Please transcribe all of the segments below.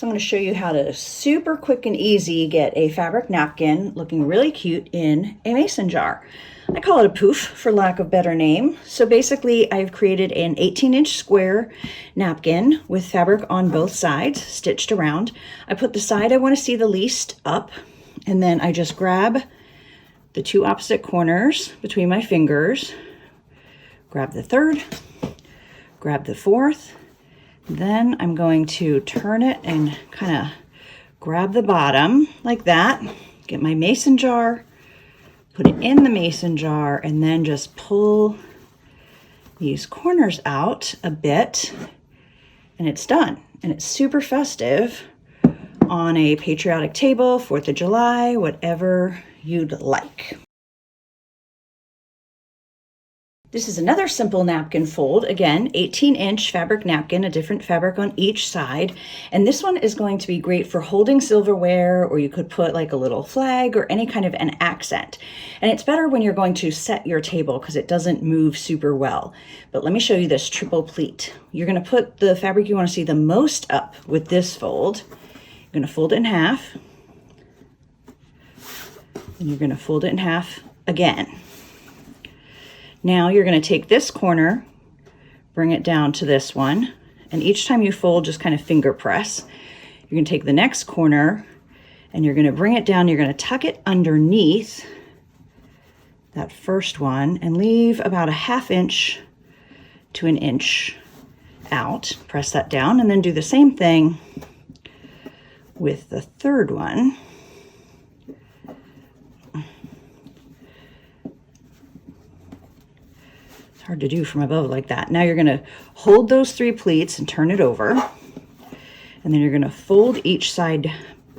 So I'm going to show you how to super quick and easy get a fabric napkin looking really cute in a mason jar. I call it a poof for lack of better name. So basically I've created an 18-inch square napkin with fabric on both sides stitched around. I put the side I want to see the least up, and then I just grab the two opposite corners between my fingers, grab the third, grab the fourth. Then I'm going to turn it and kind of grab the bottom like that, get my mason jar, put it in the mason jar, and then just pull these corners out a bit, and it's done. And it's super festive on a patriotic table, 4th of July, whatever you'd like. This is another simple napkin fold. Again, 18-inch fabric napkin, a different fabric on each side. And this one is going to be great for holding silverware, or you could put like a little flag or any kind of an accent. And it's better when you're going to set your table because it doesn't move super well. But let me show you this triple pleat. You're going to put the fabric you want to see the most up with this fold. You're going to fold it in half. And you're going to fold it in half again. Now you're going to take this corner, bring it down to this one, and each time you fold, just kind of finger press. You're going to take the next corner and you're going to bring it down. You're going to tuck it underneath that first one and leave about a 1/2 inch to 1 inch out. Press that down and then do the same thing with the third one. Hard to do from above like that. Now you're going to hold those 3 pleats and turn it over, and then you're going to fold each side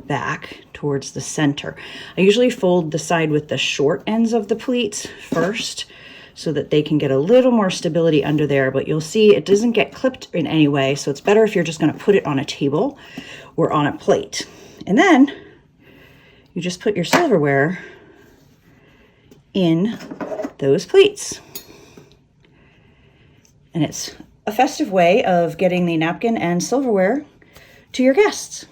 back towards the center. I usually fold the side with the short ends of the pleats first so that they can get a little more stability under there, but you'll see it doesn't get clipped in any way, so it's better if you're just going to put it on a table or on a plate. And then you just put your silverware in those pleats. And it's a festive way of getting the napkin and silverware to your guests.